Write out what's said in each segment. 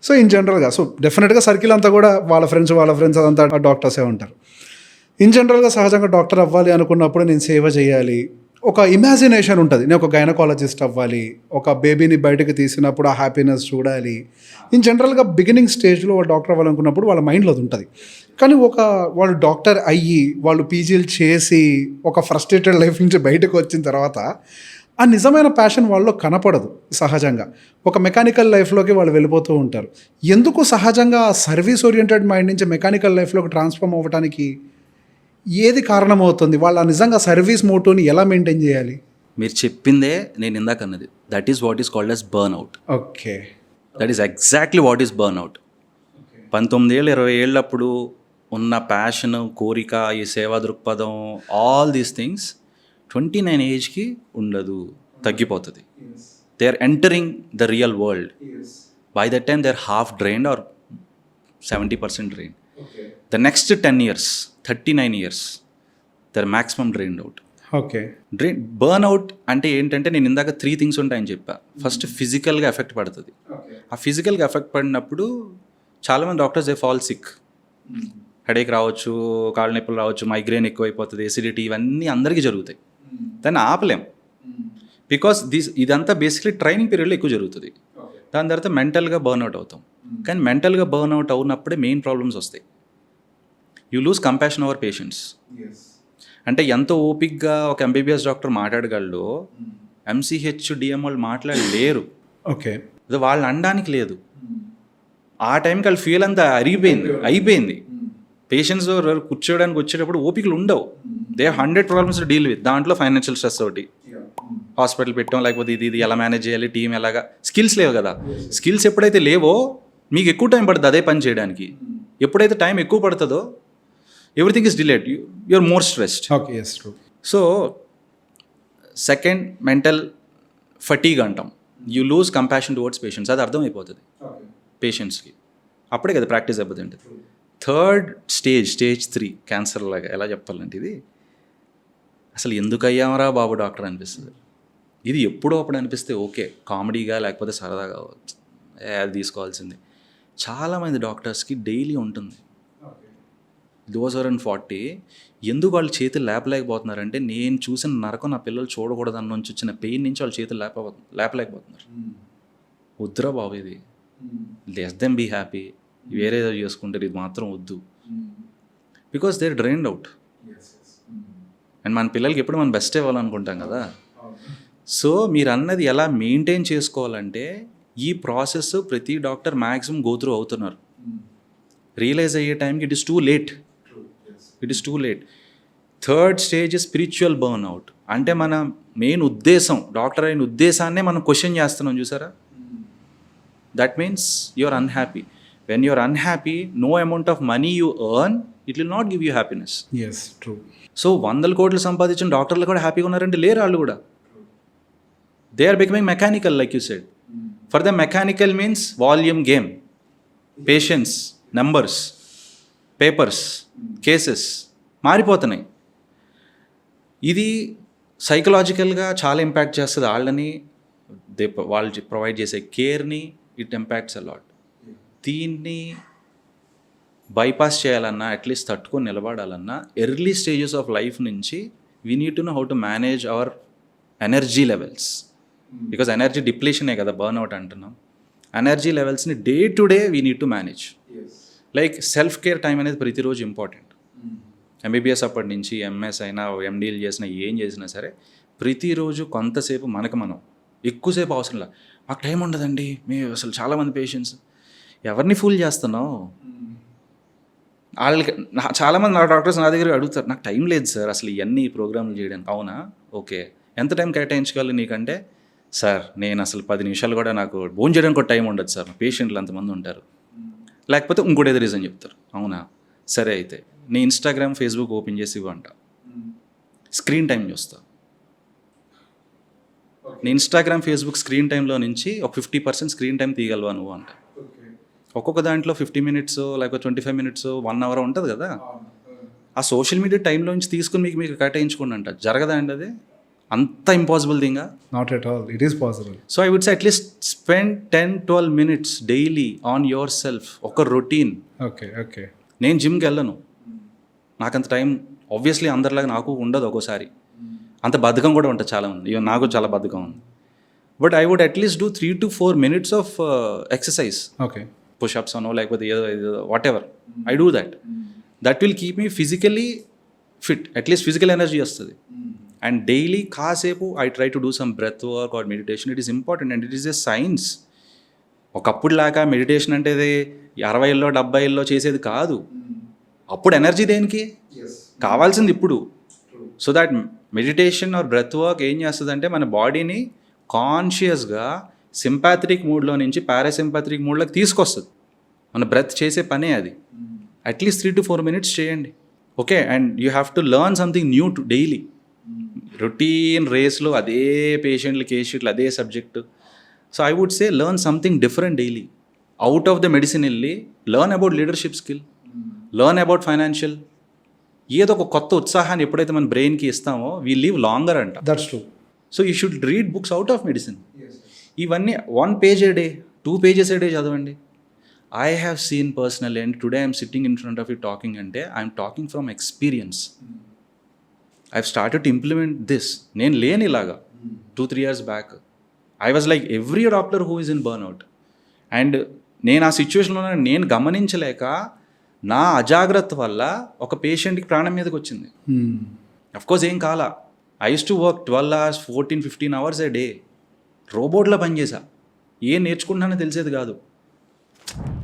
So in జనరల్గా so డెఫినెట్గా circle అంతా కూడా వాళ్ళ ఫ్రెండ్స్ అదంతా డాక్టర్సే ఉంటారు. ఇన్ జనరల్గా సహజంగా డాక్టర్ అవ్వాలి అనుకున్నప్పుడు నేను సేవ చేయాలి, ఒక ఇమాజినేషన్ ఉంటుంది. నేను ఒక గైనకాలజిస్ట్ అవ్వాలి, ఒక బేబీని బయటకు తీసినప్పుడు ఆ హ్యాపీనెస్ చూడాలి. ఇన్ జనరల్గా బిగినింగ్ స్టేజ్లో వాళ్ళు డాక్టర్ అవ్వాలనుకున్నప్పుడు వాళ్ళ మైండ్లో అది ఉంటుంది. కానీ వాళ్ళు డాక్టర్ అయ్యి వాళ్ళు పీజీలు చేసి ఒక ఫ్రస్ట్రేటెడ్ లైఫ్ నుంచి బయటకు వచ్చిన తర్వాత ఆ నిజమైన ప్యాషన్ వాళ్ళలో కనపడదు. సహజంగా ఒక మెకానికల్ లైఫ్లోకి వాళ్ళు వెళ్ళిపోతూ ఉంటారు. ఎందుకు సహజంగా సర్వీస్ ఓరియంటెడ్ మైండ్ నుంచి మెకానికల్ లైఫ్లోకి ట్రాన్స్ఫార్మ్ అవ్వడానికి ఏది కారణమవుతుంది? వాళ్ళ నిజంగా సర్వీస్ మోటోని ఎలా మెయింటైన్ చేయాలి? మీరు చెప్పిందే నేను ఇందాక అన్నది. That is what is called as burn out. Okay, that is exactly what is burn out. 19 ఏళ్ళు 20 ఏళ్ళప్పుడు ఉన్న ప్యాషన్, కోరిక, ఈ సేవా దృక్పథం, ఆల్ దీస్ థింగ్స్ 29 ఏజ్కి ఉండదు, తగ్గిపోతుంది. They are entering the real world. By that time they are half drained or 70% drained. The next 10 years 39 years they are maximum drained out. Okay, burn out అంటే ఏంటంటే నేను ఇందాక 3 things ఉంటాయని చెప్పా. First ఫిజికల్గా ఎఫెక్ట్ పడుతుంది. ఆ ఫిజికల్గా ఎఫెక్ట్ పడినప్పుడు చాలామంది doctors they fall sick. Headache రావచ్చు, కాళ్ళ నొప్పులు రావచ్చు, మైగ్రేన్ ఎక్కువైపోతుంది, ఎసిడిటీ, ఇవన్నీ అందరికీ జరుగుతాయి. దాన్ని ఆపలేం బికాస్ ఇదంతా బేసిక్లీ ట్రైనింగ్ పీరియడ్లో ఎక్కువ జరుగుతుంది. దాని తర్వాత మెంటల్గా బర్న్అవుట్ అవుతాం. కానీ మెంటల్గా బర్న్అవుట్ అవునప్పుడే మెయిన్ ప్రాబ్లమ్స్ వస్తాయి. You lose compassion over patients. అంటే ఎంత ఓపిక్గా ఒక ఎంబీబీఎస్ డాక్టర్ మాట్లాడగలడో ఎంసీహెచ్ డిఎం వాళ్ళు మాట్లాడలేరు. ఓకే, వాళ్ళు అనడానికి లేదు. ఆ టైంకి వాళ్ళు ఫీల్ అంతా అయిపోయింది. పేషెంట్స్ కూర్చోడానికి వచ్చేటప్పుడు ఓపికలు ఉండవు. They 100 problems deal with. దాంట్లో ఫైనాన్షియల్ స్ట్రెస్ ఒకటి, హాస్పిటల్ పెట్టడం, లేకపోతే ఇది ఎలా మేనేజ్ చేయాలి, టీం ఎలాగా, స్కిల్స్ లేవు కదా. స్కిల్స్ ఎప్పుడైతే లేవో మీకు ఎక్కువ టైం పడుతుంది అదే పని చేయడానికి. ఎప్పుడైతే టైం ఎక్కువ పడుతుందో everything is delayed, you are more stressed. Okay, yes, true. So second mental fatigue అంటాం. You lose compassion towards patients. అది అర్థమైపోతుంది పేషెంట్స్కి. అప్పుడే కదా ప్రాక్టీస్ అయిపోతుంది. థర్డ్ స్టేజ్ 3 క్యాన్సర్ లాగా ఎలా చెప్పాలంటే ఇది అసలు ఎందుకు అయ్యామరా బాబు డాక్టర్ అనిపిస్తుంది. ఇది ఎప్పుడో అప్పుడు అనిపిస్తే ఓకే, కామెడీగా లేకపోతే సరదాగా అది తీసుకోవాల్సింది. చాలామంది డాక్టర్స్కి డైలీ ఉంటుంది. 2040 ఎందుకు వాళ్ళు చేతులు లేపలేకపోతున్నారంటే నేను చూసిన నరకం నా పిల్లలు చూడకూడదు అన్న నుంచి వచ్చిన పెయిన్ నుంచి వాళ్ళు చేతులు లేపలేకపోతున్నారు. వద్దురా బాబు, ఇది లెస్ దెన్ బీ హ్యాపీ, వేరే ఏదో చేసుకుంటారు, ఇది మాత్రం వద్దు. Because they are drained out. And మన పిల్లలకి ఎప్పుడు మనం బెస్ట్ ఇవ్వాలనుకుంటాం కదా. సో మీరు అన్నది ఎలా మెయింటైన్ చేసుకోవాలంటే ఈ ప్రాసెస్ ప్రతి డాక్టర్ మ్యాక్సిమం గో త్రూ అవుతున్నారు. రియలైజ్ అయ్యే టైంకి it is too late. Third stage spiritual burn out. అంటే మన మెయిన్ ఉద్దేశం, డాక్టర్ అయిన ఉద్దేశాన్నే మనం క్వశ్చన్ చేస్తున్నాం చూసారా. That means you are unhappy. When you are unhappy, no amount of money you earn, it will not give you happiness. yes, true. So 100 కోట్లు సంపాదించిన డాక్టర్లు కూడా హ్యాపీగా ఉన్నారంటే లేరు. వాళ్ళు కూడా they are becoming mechanical like you said. For the mechanical means volume game, patience, numbers, papers, cases మారిపోతున్నాయి. ఇది సైకలాజికల్గా చాలా ఇంపాక్ట్ చేస్తుంది వాళ్ళని. వాళ్ళు ప్రొవైడ్ చేసే కేర్ని ఇట్ ఇంపాక్ట్స్ అ లాట్. దీన్ని బైపాస్ చేయాలన్నా, అట్లీస్ట్ తట్టుకొని నిలబడాలన్నా ఎర్లీ స్టేజెస్ ఆఫ్ లైఫ్ నుంచి we need to know how to manage our energy levels. Because energy డిప్లీషనే కదా బర్న్ అవుట్ అంటున్నాం. ఎనర్జీ లెవెల్స్ని day to day we need to manage. Like self care time అనేది ప్రతిరోజు important. MBBS అప్పటి నుంచి MS అయినా ఎండీలు చేసినా ఏం చేసినా సరే ప్రతిరోజు కొంతసేపు మనకు మనం, ఎక్కువసేపు అవసరం లేదు. మాకు టైం ఉండదండి, మేము అసలు చాలామంది పేషెంట్స్, ఎవరిని ఫుల్ చేస్తున్నావు? వాళ్ళకి చాలామంది నా డాక్టర్స్ నా దగ్గర అడుగుతారు, నాకు టైం లేదు సార్ అసలు ఇవన్నీ ప్రోగ్రాంలు చేయడానికి. అవునా, ఓకే, ఎంత టైం కేటాయించగలరు నీకంటే, సార్ నేను అసలు 10 నిమిషాలు కూడా నాకు భోజనం చేయడానికి కూడా టైం ఉండదు సార్, పేషెంట్లు అంతమంది ఉంటారు. లేకపోతే ఇంకోటి ఏదో రీజన్ చెప్తారు. అవునా, సరే అయితే నీ ఇన్స్టాగ్రామ్, ఫేస్బుక్ ఓపెన్ చేసి ఇవ్వంట, స్క్రీన్ టైం చూస్తా. నీ ఇన్స్టాగ్రామ్, ఫేస్బుక్ స్క్రీన్ టైంలో నుంచి ఒక 50% స్క్రీన్ టైం తీయగలవా నువ్వు అంట. ఒక్కొక్క దాంట్లో 50 minutes లేకపోతే 25 minutes 1 hour ఉంటుంది కదా. ఆ సోషల్ మీడియా టైంలో నుంచి తీసుకుని మీకు కేటాయించుకోండి అంట. జరగదా అండి అది? అంత ఇంపాసిబుల్ థింగా? Not at all, it is possible. So I would say at least spend 10-12 minutes daily on your self, ఒక రొటీన్. Okay okay. నేను జిమ్కి వెళ్ళను, నాకంత టైం ఆబ్వియస్లీ అందరిలాగా నాకు ఉండదు, ఒక్కోసారి అంత బద్ధకం కూడా ఉంటుంది చాలామంది, ఈవెన్ నాకు చాలా బద్ధకం ఉంది. But I would at least do 3 to 4 minutes of exercise, okay. Pushups అనో లేకపోతే ఏదో whatever, I do that will keep me physically fit, at least physical energy వస్తుంది. అండ్ డైలీ కాసేపు I try to do some breath work or meditation. It is important and it is a science. ఒకప్పుడు లాగా meditation అంటే 60s 70s చేసేది కాదు. అప్పుడు energy దేనికి కావాల్సింది ఇప్పుడు. So that meditation or breath work ఏం చేస్తుందంటే మన బాడీని కాన్షియస్గా సింపాథటిక్ మూడ్లో నుంచి పారాసింపాథటిక్ మూడ్లోకి తీసుకొస్తుంది. మన బ్రెత్ చేసే పనే అది. అట్లీస్ట్ 3 to 4 minutes చేయండి, ఓకే. And you have to learn something new to daily. Routine రేస్లో అదే పేషెంట్లు, కేస్ షీట్లు, అదే subject. So I would say learn something different daily. Out of the medicine వెళ్ళి learn about leadership skill, learn about financial. ఏదో ఒక కొత్త ఉత్సాహాన్ని ఎప్పుడైతే మన బ్రెయిన్కి ఇస్తామో వీ లివ్ లాంగర్ అంట. That's true. So you should read books out of medicine. ఇవన్నీ 1 page a day, 2 pages a day చదవండి. I have seen personally, and today I'm sitting in front of you talking అంటే I'm talking from experience. I've started to implement this. నేను లేని ఇలాగా 2-3 years back I was like every doctor who is in burnout. And నేను ఆ సిచ్యువేషన్లో నేను గమనించలేక నా అజాగ్రత్త వల్ల ఒక పేషెంట్కి ప్రాణం మీదకి వచ్చింది. అఫ్కోర్స్ ఏం కాలా. I use to work 12 hours, 14-15 hours a day. రోబోట్లో పనిచేసా. ఏం నేర్చుకుంటున్నానో తెలిసేది కాదు,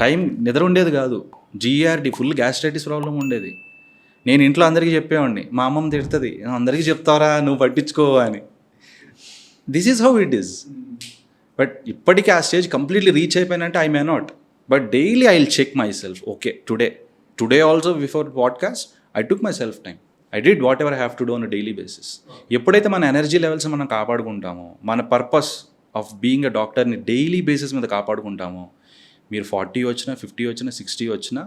టైం నిద్ర ఉండేది కాదు, జీఆర్డి ఫుల్ గ్యాస్ట్రైటిస్ ప్రాబ్లం ఉండేది. నేను ఇంట్లో అందరికీ చెప్పేవాడిని, మా అమ్మమ్మ తిడుతుంది, అందరికీ చెప్తావరా నువ్వు పట్టించుకో అని. This is how it is. But ఇప్పటికీ ఆ స్టేజ్ కంప్లీట్లీ రీచ్ అయిపోయినంటే I may not, but daily I will check my self. Okay, today also before podcast I took my self time. I did whatever I have to do on a daily basis. ఎప్పుడైతే మన energy levels మనం కాపాడుకుంటామో, మన purpose of being a డాక్టర్ని daily basis మీద కాపాడుకుంటామో, మీరు 40 వచ్చినా 50 వచ్చినా 60 వచ్చినా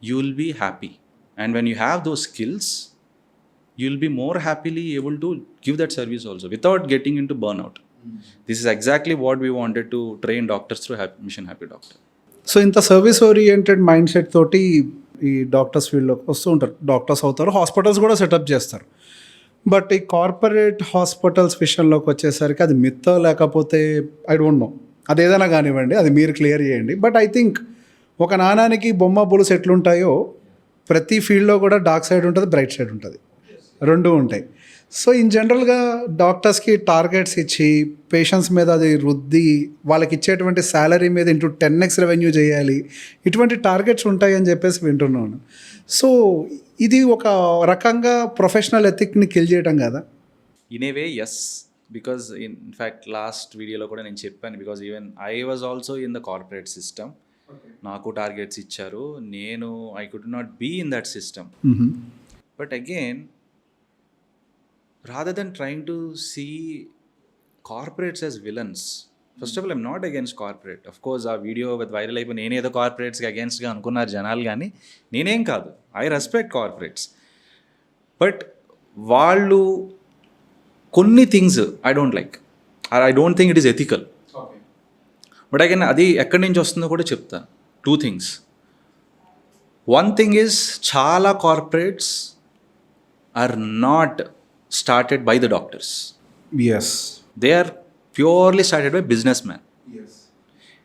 you will be happy. And when you have those skills you will be more happily able to give that service also without getting in to burn out. This is exactly what we wanted to train doctors through Mission Happy Doctor. So ఇంత service oriented mind set తోటి ఈ doctors ఫీల్డ్లోకి వస్తూ ఉంటారు, doctors అవుతారు, hospitals కూడా setup చేస్తారు. But ఈ కార్పొరేట్ హాస్పిటల్స్ విషయంలోకి వచ్చేసరికి అది మిత్తో లేకపోతే ఐ డోంట్ నో, అది ఏదైనా కానివ్వండి, అది మీరు క్లియర్ చేయండి. బట్ ఐ థింక్ ఒక నాణానికి బొమ్మ బులుసు ఎట్లుంటాయో ప్రతి ఫీల్డ్లో కూడా డార్క్ సైడ్ ఉంటుంది, బ్రైట్ సైడ్ ఉంటుంది, రెండు ఉంటాయి. సో ఇన్ జనరల్గా డాక్టర్స్కి టార్గెట్స్ ఇచ్చి పేషెంట్స్ మీద అది రుద్ది వాళ్ళకి ఇచ్చేటువంటి శాలరీ మీద ఇంటూ 10x రెవెన్యూ చేయాలి, ఇటువంటి టార్గెట్స్ ఉంటాయని చెప్పేసి వింటున్నాను. సో ఇది ఒక రకంగా ప్రొఫెషనల్ ఎథిక్ని కిల్ చేయడం కదా? In a way yes, because in fact last వీడియోలో కూడా నేను చెప్పాను, because even I was also in the corporate system. నాకు టార్గెట్స్ ఇచ్చారు, నేను I could not be in that system. But again rather than trying to see corporates as villains, first of all I'm not against corporate. Of course ఆ video viral అయిపోయి నేనేదో కార్పొరేట్స్కి అగేన్స్ట్గా అనుకున్నారు జనాలు, కానీ నేనేం కాదు, ఐ రెస్పెక్ట్ కార్పొరేట్స్. బట్ వాళ్ళు కొన్ని things I don't like, I don't think it is ethical. But again అది ఎక్కడి నుంచి వస్తుందో కూడా చెప్తాను. 2 things. One thing is చాలా corporates are not started by the doctors. Yes. They are purely started by businessmen. Yes.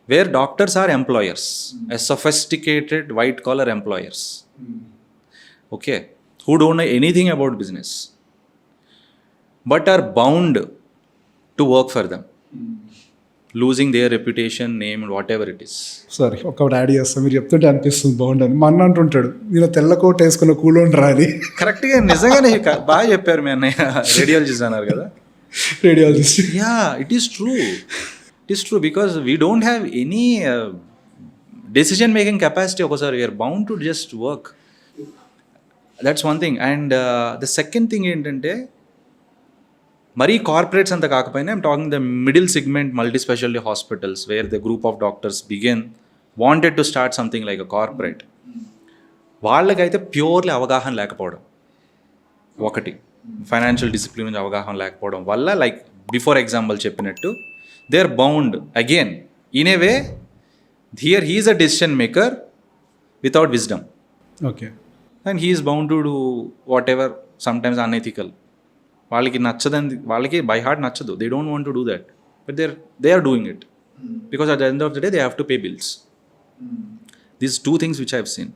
Where doctors are employers, as sophisticated white collar employers. Okay, who don't know anything about business, but are bound to work for them, losing their reputation, name, whatever it is. Sorry, ఒకటి add చేస్తాను, మీరు చెప్తుంటే అనిపిస్తుంది బాగుండని. మా అన్న అంటుంటాడు, నేను తెల్ల కోట్ వేసుకున్న కూలోని రాని. కరెక్ట్గా నిజంగానే బాగా చెప్పారు మీ అన్నయ్య, రేడియాలజిస్ట్ అన్నారు కదా. Radiologist. Yeah, it is true. It is true because we don't have any decision making capacity. ఒకసారి we're bound to just work. That's one thing. And the second thing ఏంటంటే, మరీ కార్పొరేట్స్ అంతా కాకపోయినా I'm talking the middle segment multi specialty hospitals where the group of doctors begin wanted to start something like a corporate. వాళ్ళకైతే purely అవగాహన లేకపోవడం ఒకటి. Financial discipline గురించి అవగాహన లేకపోవడం వల్ల, లైక్ బిఫోర్ ఎగ్జాంపుల్ చెప్పినట్టు, they are bound again in a way. Here he's a decision maker without wisdom, okay. And he's bound to do whatever, sometimes unethical. వాళ్ళకి నచ్చదని, వాళ్ళకి బై హార్ట్ నచ్చదు, they don't want to do that, but they are doing it because at the end of the day they have to pay bills. These two things which I have seen.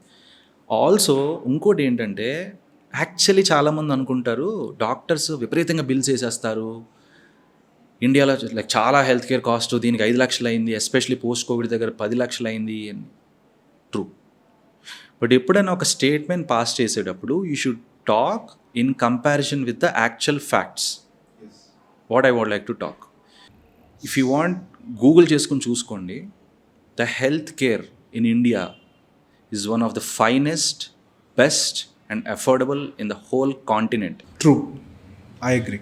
Also ఇంకోటి ఏంటంటే, actually చాలామంది అనుకుంటారు doctors విపరీతంగా bills వేసేస్తారు ఇండియాలో, like చాలా health care cost దీనికి 5 లక్షలు అయింది, ఎస్పెషలీ పోస్ట్ కోవిడ్ దగ్గర 10 లక్షలు అయింది అని. ట్రూ, బట్ ఎప్పుడైనా ఒక స్టేట్మెంట్ పాస్ చేసేటప్పుడు you should talk in comparison with the actual facts. What I would like to talk, if you want Google చేసుకుని చూసుకోండి, the health care in India is one of the finest, best and affordable in the whole continent. True, I agree.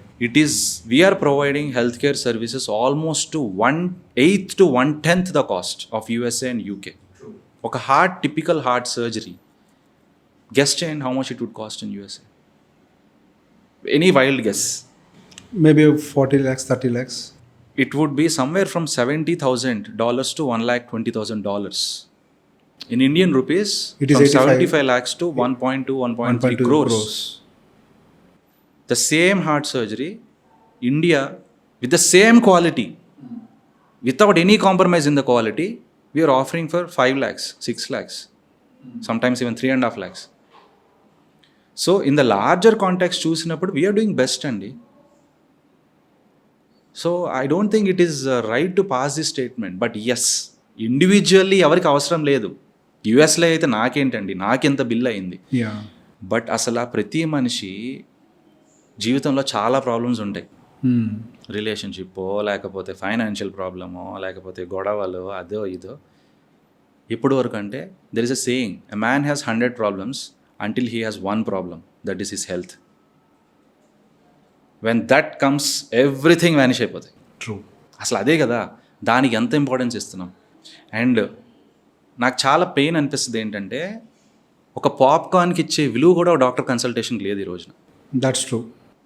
We are providing healthcare services almost to 1/8 to 1/10 the cost of USA and UK. True. Oka typical heart surgery, guess chain how much it would cost in USA? Any wild guess? Maybe 40 lakhs, 30 lakhs. It would be somewhere from $70,000 to $1,20,000. In Indian rupees, it is from 75 lakhs to 1.3 crores. The same heart surgery, India, with the same quality, without any compromise in the quality, we are offering for 5 lakhs, 6 lakhs, sometimes even 3.5 lakhs. So, in the larger context, choosinapudu, we are doing best, andi. So, I don't think it is right to pass this statement. But yes, individually, ఎవరికి అవసరం లేదు. యుఎస్లో అయితే నాకేంటండి, నాకెంత bill అయింది. But అసలు ఆ ప్రతి మనిషి జీవితంలో చాలా ప్రాబ్లమ్స్ ఉంటాయి. రిలేషన్షిప్పో, లేకపోతే ఫైనాన్షియల్ ప్రాబ్లమో, లేకపోతే గొడవలు, అదో ఇదో. ఇప్పుడు వరకు అంటే there is a saying, a man has 100 problems until he has 1 problem, that is his health. When that comes everything vanish అయిపోతాయి. ట్రూ, అసలు అదే కదా, దానికి ఎంత ఇంపార్టెన్స్ ఇస్తున్నాం. అండ్ నాకు చాలా పెయిన్ అనిపిస్తుంది ఏంటంటే, ఒక పాప్కార్న్కి ఇచ్చే విలువ కూడా డాక్టర్ కన్సల్టేషన్కి లేదు ఈ రోజున. That's true.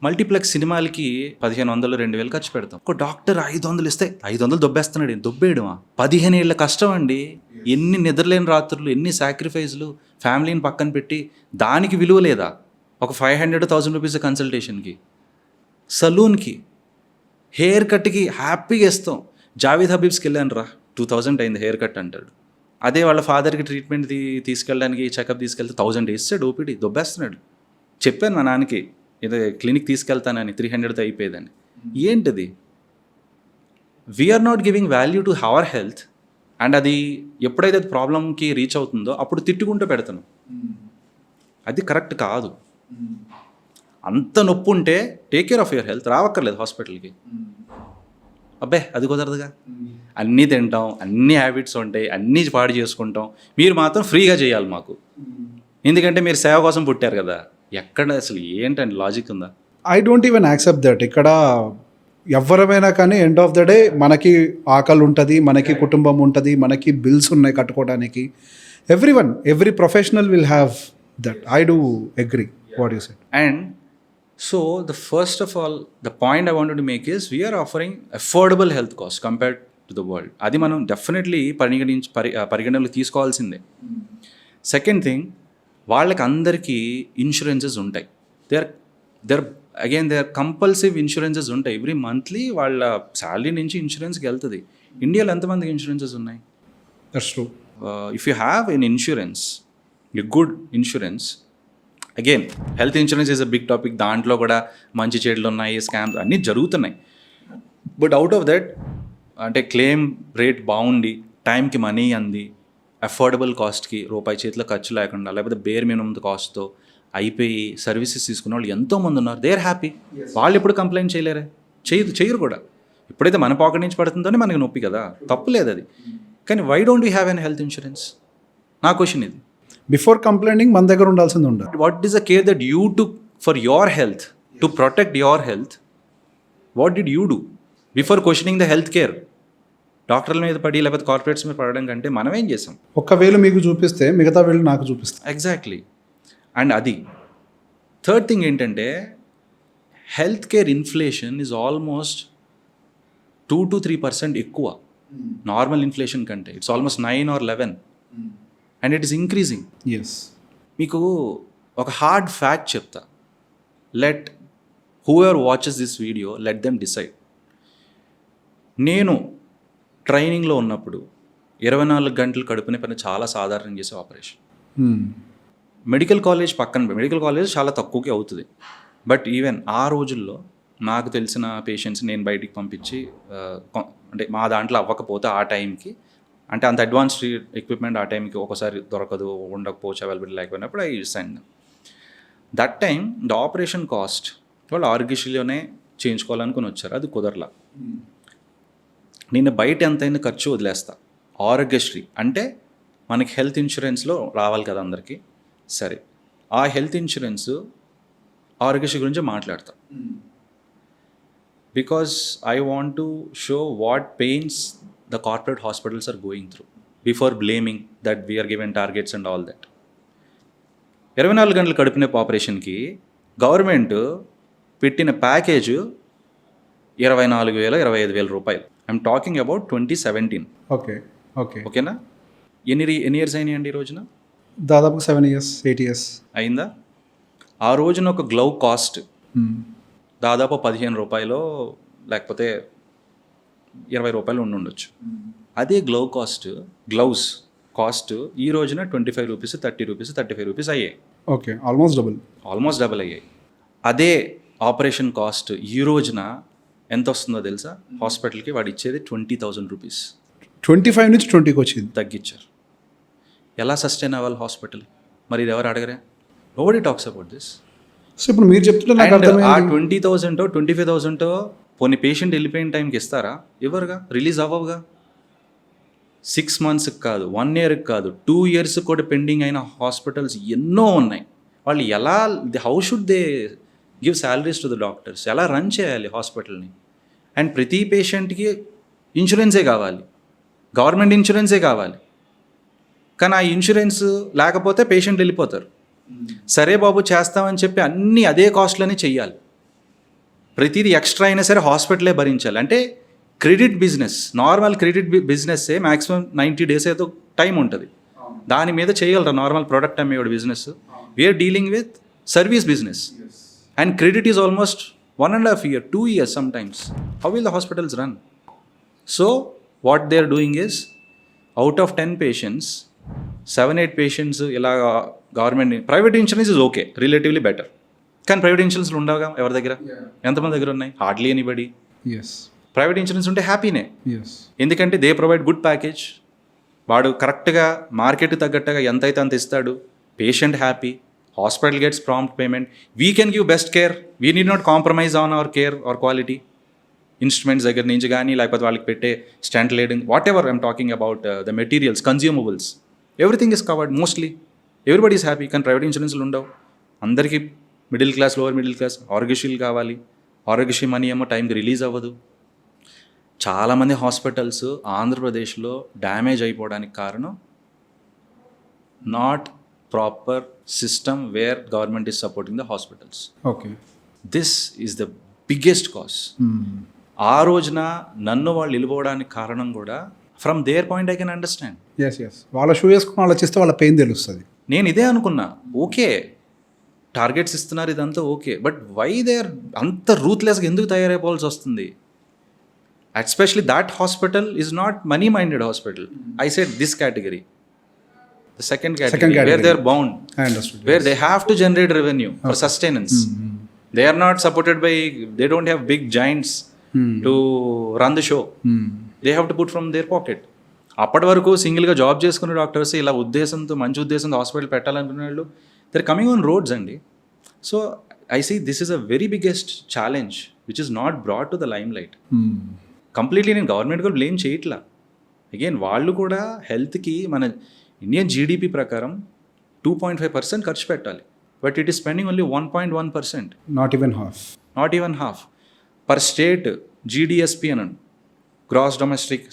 మల్టీప్లెక్స్ సినిమాలకి 1,500, 2,000 ఖర్చు పెడతాం. ఒక డాక్టర్ 500 ఇస్తే 500 దొబ్బేస్తున్నాడు. దొబ్బేయడమా? 15 ఏళ్ళ కష్టం అండి. ఎన్ని నిద్రలేని రాత్రులు, ఎన్ని సాక్రిఫైస్లు, ఫ్యామిలీని పక్కన పెట్టి దానికి విలువ లేదా? ఒక 500-1,000 రూపీస్ కన్సల్టేషన్కి. సలూన్కి, హెయిర్ కట్కి హ్యాపీగా ఇస్తాం. జావేద్ హబీబ్స్కి వెళ్ళాను రా, 2000 అయింది హెయిర్ కట్ అంటాడు. అదే వాళ్ళ ఫాదర్కి ట్రీట్మెంట్ తీసుకెళ్ళడానికి చెకప్ తీసుకెళ్తే 1000 ఇస్తాడు. ఓపీడీ దొబ్బేస్తున్నాడు. చెప్పాను మా నాన్నకి, ఏదో క్లినిక్ తీసుకెళ్తానని, 300తో అయిపోయేదని. ఏంటిది? We're not giving value to our health. And అది ఎప్పుడైతే ప్రాబ్లంకి రీచ్ అవుతుందో అప్పుడు తిట్టుకుంటూ పెడతాను. అది కరెక్ట్ కాదు. అంత నొప్పి ఉంటే take care of your health, రావక్కర్లేదు హాస్పిటల్కి. అబ్బే అది కుదరదుగా. అన్నీ తింటాం, అన్ని హ్యాబిట్స్ ఉంటాయి, అన్నీ పాడు చేసుకుంటాం. మీరు మాత్రం ఫ్రీగా చేయాలి మాకు, ఎందుకంటే మీరు సేవ కోసం పుట్టారు కదా. ఎక్కడ అసలు ఏంటండి లాజిక్ ఉందా? I don't even accept that. ఇక్కడ ఎవరమైనా కానీ ఎండ్ ఆఫ్ ద డే మనకి ఆకలి ఉంటుంది, మనకి కుటుంబం ఉంటుంది, మనకి బిల్స్ ఉన్నాయి కట్టుకోవడానికి. Every professional will have that. I do agree what you said. And so the first of all, the point I wanted to make is we are offering affordable health costs compared to the world. అది మనం definitely పరిగణనలో తీసుకోవాల్సిందే. Second thing, వాళ్ళకి అందరికీ insurances ఉంటాయి. They are compulsive insurances ఉంటాయి. Every monthly వాళ్ళ salary నుంచి ఇన్సూరెన్స్కి వెళ్తుంది. ఇండియాలో ఎంతమందికి ఇన్సూరెన్సెస్ ఉన్నాయి? That's true. If you have an insurance, a good insurance, again health insurance is a big topic. దాంట్లో కూడా మంచి చెడులు ఉన్నాయి, స్కామ్స్ అన్నీ జరుగుతున్నాయి. బట్ అవుట్ ఆఫ్ దట్, అంటే క్లెయిమ్ రేట్ బాగుండి, టైంకి మనీ అంది, అఫోర్డబుల్ కాస్ట్కి, రూపాయి చేతిలో ఖర్చు లేకుండా, లేకపోతే బేర్ మినిమం కాస్ట్తో అయిపోయి సర్వీసెస్ తీసుకున్న వాళ్ళు ఎంతోమంది ఉన్నారు. They are happy. వాళ్ళు ఎప్పుడు కంప్లైంట్ చేయలేరే? చేయరు కూడా. ఎప్పుడైతే మన పాకెట్ నుంచి పడుతుందోనే మనకి నొప్పి కదా, తప్పు లేదు అది. కానీ why don't we have an health insurance? నా క్వశ్చన్ ఇది. బిఫోర్ కంప్లైంటింగ్ మన దగ్గర ఉండాల్సింది ఉండాలి. What is the care that you took for your health, to protect your health? What did you do before questioning the health care? డాక్టర్ల మీద పడి లేకపోతే కార్పొరేట్స్ మీద పడడం కంటే మనం ఏం చేసాం? ఒక్క వేలు మీకు చూపిస్తే మిగతా వేలు నాకు చూపిస్తాం. ఎగ్జాక్ట్లీ. అండ్ అది థర్డ్ థింగ్ ఏంటంటే, health care inflation is almost 2 to 3% ఎక్కువ నార్మల్ ఇన్ఫ్లేషన్ కంటే. It's almost 9 or 11 and it is increasing. Yes. మీకు ఒక హార్డ్ ఫ్యాక్ట్ చెప్తా. Let whoever watches this video let them decide. నేను ట్రైనింగ్లో ఉన్నప్పుడు 24 గంటలు కడుపునే పని చాలా సాధారణం చేసే ఆపరేషన్. మెడికల్ కాలేజ్ పక్కన, మెడికల్ కాలేజ్ చాలా తక్కువకి అవుతుంది. బట్ ఈవెన్ ఆ రోజుల్లో నాకు తెలిసిన పేషెంట్స్ నేను బయటికి పంపించి అంటే మా దాంట్లో అవ్వకపోతే ఆ టైంకి, అంటే అంత అడ్వాన్స్డ్ ఎక్విప్మెంట్ ఆ టైంకి ఒకసారి దొరకదు, ఉండకపోవచ్చు, అవైలబిలిటీ లేకపోయినప్పుడు I send. That time the operation cost వాళ్ళు ఆరోగ్యశ్రీలోనే చేయించుకోవాలనుకుని వచ్చారు, అది కుదరలా. నేను బయట ఎంతైనా ఖర్చు వదిలేస్తా, ఆరోగ్యశ్రీ అంటే మనకి హెల్త్ ఇన్సూరెన్స్లో రావాలి కదా అందరికీ. సరే, ఆ హెల్త్ ఇన్సూరెన్స్ ఆరోగ్యశ్రీ గురించి మాట్లాడతా. Because I want to show what pains the corporate hospitals are going through before blaming that we're given targets and all that. 24 గంటలు కడుపునే ఆపరేషన్కి గవర్నమెంట్ పెట్టిన ప్యాకేజ్ 24,000 25,000 రూపాయలు. I'm talking about 2017. Okay. Okay. ఓకేనా? ఎన్ని years అయినాయండి ఈ రోజున? దాదాపు 7 years 8 years అయిందా? ఆ రోజున ఒక గ్లవ్ కాస్ట్ దాదాపు 15 రూపాయలు లేకపోతే 20 రూపాయలు ఉండొచ్చు. అదే గ్లౌస్ కాస్ట్ ఈ రోజున 25 రూపీస్ 30 రూపీస్ 35 రూపీస్ అయ్యాయి. ఓకే. ఆల్మోస్ట్ డబుల్ అయ్యాయి. అదే ఆపరేషన్ కాస్ట్ ఈ రోజున ఎంత వస్తుందో తెలుసా? హాస్పిటల్కి వాడు ఇచ్చేది 20,000 రూపీస్. 25 నుంచి 20కి వచ్చింది, తగ్గించారు. ఎలా సస్టైన్ అవ్వాలి హాస్పిటల్? మరి ఇది ఎవరు అడగరా? Nobody talks about this. So ఇప్పుడు మీరు చెప్తున్నా నాకు ఆ అర్థమైంది. 20,000 25,000 పోనీ పేషెంట్ వెళ్ళిపోయిన టైంకి ఇస్తారా? ఇవ్వరుగా, రిలీజ్ అవ్వవుగా. 6 months కాదు, 1 year కాదు, 2 years కూడా పెండింగ్ అయిన హాస్పిటల్స్ ఎన్నో ఉన్నాయి. వాళ్ళు ఎలా, how should they give salaries to the doctors? ఎలా రన్ చేయాలి హాస్పిటల్ని? అండ్ ప్రతి పేషెంట్కి ఇన్సూరెన్సే కావాలి, గవర్నమెంట్ ఇన్సూరెన్సే కావాలి. కానీ ఆ ఇన్సూరెన్స్ లేకపోతే పేషెంట్ వెళ్ళిపోతారు. సరే బాబు చేస్తామని చెప్పి అన్నీ అదే కాస్ట్లోనే చెయ్యాలి. ప్రతిదీ ఎక్స్ట్రా అయినా సరే హాస్పిటలే భరించాలి. అంటే క్రెడిట్ బిజినెస్, నార్మల్ క్రెడిట్ బిజినెస్సే మ్యాక్సిమం 90 days ఏదో టైం ఉంటుంది. దాని మీద చేయగలరా నార్మల్ ప్రోడక్ట్ అమ్మేవాడు business? We're dealing with service business and credit is almost 1.5 year 2 years sometimes. How will the hospitals run? So what they are doing is, out of 10 patients 7-8 patients ఇలా government, private insurance is okay, relatively better. కానీ private ఇన్సూరెన్స్లు ఉండవుగా ఎవరి దగ్గర? ఎంతమంది దగ్గర ఉన్నాయి? Hardly anybody. Private insurance ఉంటే హ్యాపీనే, ఎందుకంటే they provide good package. వాడు కరెక్ట్గా మార్కెట్ తగ్గట్టుగా ఎంతైతే అంత ఇస్తాడు, patient happy, hospital gets prompt payment, we can give best care, we need not compromise on our care or quality. Instruments దగ్గర నుంచి కానీ, లేకపోతే వాళ్ళకి పెట్టే స్టంట్ లేడింగ్, whatever I'm talking about the materials, consumables, everything is covered mostly. Everybody is happy. కానీ private ఇన్సూరెన్స్లు ఉండవు. అందరికీ middle class, lower middle class ఆరోగ్యశ్రీలు కావాలి. ఆరోగ్యశ్రీ మనీ ఏమో టైంకి రిలీజ్ అవ్వదు. చాలామంది హాస్పిటల్స్ ఆంధ్రప్రదేశ్లో డ్యామేజ్ అయిపోవడానికి కారణం not proper system where government is supporting the hospitals. Okay. This is the biggest cause. ఆ రోజున నన్ను వాళ్ళు నిలబోవడానికి కారణం కూడా from their point I can understand. వాళ్ళ షూ వేసుకుని ఆలోచిస్తే వాళ్ళ పెయిన్ తెలుస్తుంది. నేను ఇదే అనుకున్నా, ఓకే టార్గెట్స్ ఇస్తున్నారు ఇదంతా okay, but why they are అంత రూత్లెస్గా ఎందుకు తయారైపోవాల్సి వస్తుంది? Especially that hospital is not money minded hospital. I said this category, the second category where they are bound, where they have to generate revenue for sustenance. They are not supported by, they don't have big giants to run the show. They have to put from their pocket. అప్పటి వరకు సింగిల్గా job చేసుకునే doctors ఇలా ఉద్దేశంతో, మంచి ఉద్దేశంతో hospital పెట్టాలనుకునే వాళ్ళు they're coming on roads అండి. So I see this is a very biggest challenge which is not brought to the limelight. Completely నేను గవర్నమెంట్ కూడా బ్లేమ్ చేయట్లా. అగైన్ వాళ్ళు కూడా హెల్త్కి మన ఇండియన్ జీడిపి ప్రకారం 2.5% ఖర్చు పెట్టాలి. But it is spending only 1.1%. Not even half. Per state GDSP అనండి, గ్రాస్ డొమెస్టిక్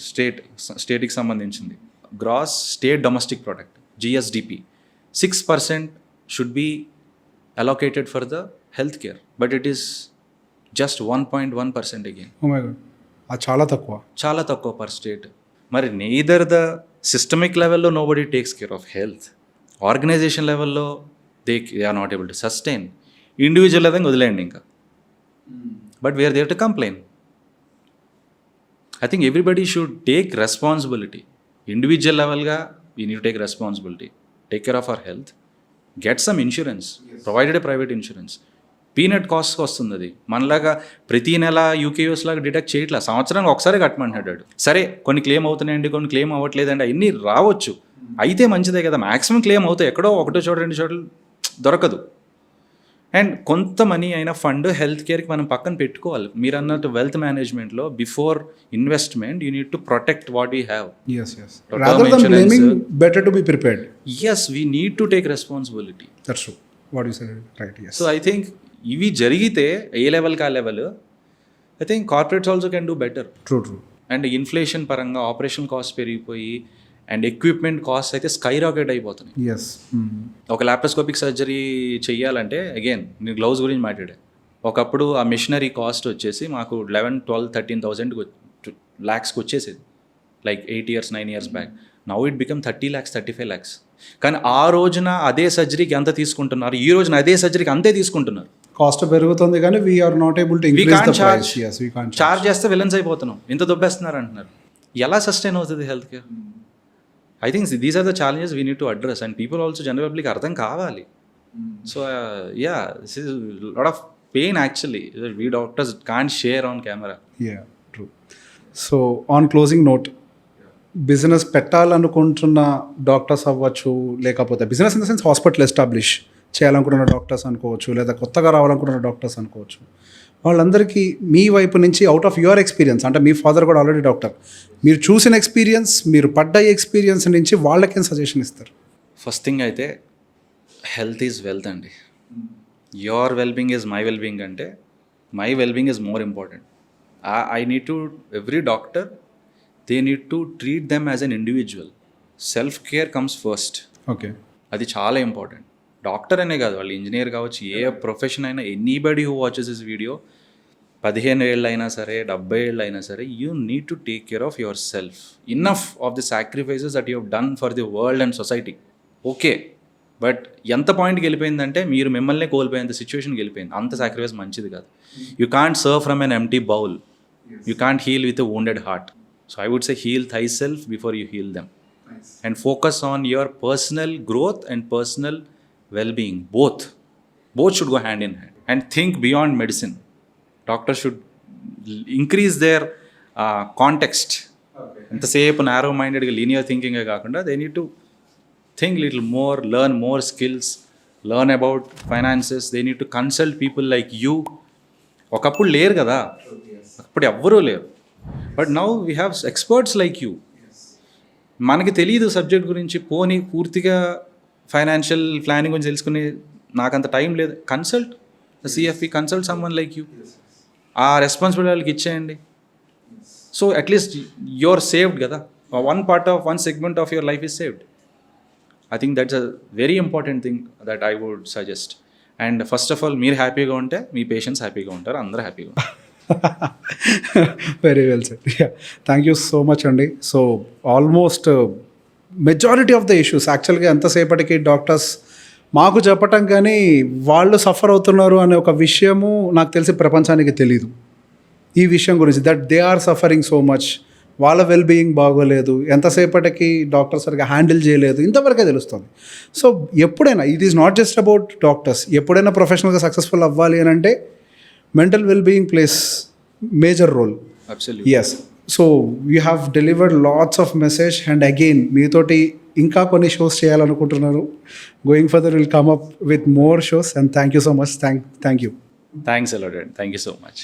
స్టేట్కి సంబంధించింది, gross state domestic product, GSDP 6% should be allocated for the health care. But it is just 1.1% again. Oh my god, అది చాలా తక్కువ. చాలా తక్కువ per state. మరి neither the systemic లెవెల్లో nobody takes care of health, organization లెవెల్లో they are not able to sustain, individual level వదిలేయండి ఇంకా. But we're there to complain. I think everybody should take responsibility. Individual లెవెల్గా we need to take responsibility, take care of our health, get some insurance, provided private insurance. Peanut కాస్ట్కి వస్తుంది అది. మనలాగా ప్రతి నెల యూకేఎస్ లాగా డిటెక్ట్ చేయట్లా, సంవత్సరానికి ఒకసారి కట్టమంటున్నాడు. సరే కొన్ని క్లెయిమ్ అవుతున్నాయండి, కొన్ని క్లెయిమ్ అవ్వట్లేదండి, అన్నీ రావచ్చు, అయితే మంచిదే కదా. మ్యాక్సిమం క్లెయిమ్ అవుతాయి, ఎక్కడో ఒకటో చోట రెండు చోట్ల దొరకదు. అండ్ కొంత మనీ అయినా ఫండ్ హెల్త్ కేర్కి మనం పక్కన పెట్టుకోవాలి. మీరు అన్నట్టు వెల్త్ మేనేజ్మెంట్లో before investment you need to protect what we have. Yes, yes. Rather than blaming, better to be prepared. Yes, we need to take responsibility. That's true. What you said, right? Yes. So I think ఇవి జరిగితే ఏ లెవెల్కి ఆ level, I think corporates also can do better. True, true. And inflation పరంగా operation cost పెరిగిపోయి and equipment cost అయితే sky rocket అయిపోతున్నాయి. Yes. ఒక laparoscopic surgery చెయ్యాలంటే అగైన్ నేను గ్లౌజ్ గురించి మాట్లాడా. ఒకప్పుడు ఆ మిషనరీ కాస్ట్ వచ్చేసి మాకు 11, 12, 13,000 lakhsకి వచ్చేసేది, like 8 years 9 years back. Now it become 30 lakhs 35 lakhs. కానీ ఆ రోజున అదే సర్జరీకి ఎంత తీసుకుంటున్నారు, ఈ రోజున అదే సర్జరీకి అంతే తీసుకుంటున్నారు. కాస్ట్ పెరుగుతుంది కానీ we're not able to increase the price. Yes, we can't charge చేస్తే విలన్స్ అయిపోతున్నాం, ఇంత దొబ్బేస్తున్నారు అంటున్నారు. ఎలా సస్టైన్ అవుతుంది health care? I think these are the challenges we need to address and people also general public అర్థం కావాలి. So yeah, this is lot of pain actually we doctors can't share on camera. Yeah, true. So on closing note, business పెట్టాలనుకుంటున్న doctors అవ్వచ్చు, లేకపోతే business in the sense hospital establish చేయాలనుకుంటున్న doctors అనుకోవచ్చు, లేదా కొత్తగా రావాలనుకుంటున్న doctors అనుకోవచ్చు, వాళ్ళందరికీ మీ వైపు నుంచి అవుట్ ఆఫ్ యువర్ ఎక్స్పీరియన్స్, అంటే మీ ఫాదర్ కూడా ఆల్రెడీ డాక్టర్, మీరు చూసిన ఎక్స్పీరియన్స్, మీరు పడ్డ ఎక్స్పీరియన్స్ నుంచి వాళ్ళకేం సజెషన్ ఇస్తారు? ఫస్ట్ థింగ్ అయితే హెల్త్ ఈజ్ వెల్త్ అండి. Your wellbeing is my wellbeing అంటే my wellbeing is more important. I need to every doctor they need to treat them as an individual. Self care comes first. Okay, అది చాలా important. Doctor అనే కాదు, వాళ్ళు engineer కావచ్చు, ఏ profession అయినా, anybody who watches this video, 15 ఏళ్ళు అయినా సరే, 70 ఏళ్ళు అయినా సరే, you need to take care of your self. Enough of the sacrifices that you have done for the world and society. Okay, but ఎంత పాయింట్కి వెళ్ళిపోయిందంటే మీరు మిమ్మల్నే కోల్పోయేంత సిచ్యువేషన్కి వెళ్ళిపోయింది. అంత సాక్రిఫైస్ మంచిది కాదు. You can't serve from an empty bowl, you can't heal with a wounded heart. So I would say heal thyself before you heal them. Nice. And focus on your personal growth and personal well-being. Both should go hand in hand. And think beyond medicine. Doctors should increase their context. Okay. ఎంతసేపు narrow minded linear thinking కాకుండా they need to think little more, learn more skills, learn about finances. They need to consult people like you. ఒకప్పుడు లేరు కదా, అప్పుడు ఎవ్వరూ లేరు. But now we have experts like you. మనకి తెలియదు సబ్జెక్ట్ గురించి, పోనీ పూర్తిగా ఫైనాన్షియల్ ప్లానింగ్ గురించి తెలుసుకుని నాకంత టైం లేదు, consult CFE, consult someone like you. ఆ రెస్పాన్సిబిలిటీ వాళ్ళకి ఇచ్చేయండి. సో అట్లీస్ట్ యూఆర్ సేవ్డ్ కదా, one segment of your life is saved. I think that's a very important thing that I would suggest. And first of all మీరు హ్యాపీగా ఉంటే మీ patients హ్యాపీగా ఉంటారు, అందరూ హ్యాపీగా ఉంటారు. Very well said. Thank you so much అండి. So almost majority of the issues యాక్చువల్గా ఎంతసేపటికి డాక్టర్స్ మాకు చెప్పటం కానీ వాళ్ళు సఫర్ అవుతున్నారు అనే ఒక విషయము నాకు తెలిసి ప్రపంచానికి తెలీదు ఈ విషయం గురించి, that they are suffering so much, వాళ్ళ వెల్బీయింగ్ బాగోలేదు, ఎంతసేపటికి డాక్టర్ సరిగా హ్యాండిల్ చేయలేదు, ఇంతవరకే తెలుస్తుంది. సో ఎప్పుడైనా it is not just about doctors, ఎప్పుడైనా ప్రొఫెషనల్గా సక్సెస్ఫుల్ అవ్వాలి అని అంటే mental well-being plays major role. Absolutely. Yes. So you have delivered lots of message, and again meetoti inka konni shows cheyalanuntunnaru. Going further we'll come up with more shows, and thank you so much. Thank you. Thanks a lot. Thank you so much.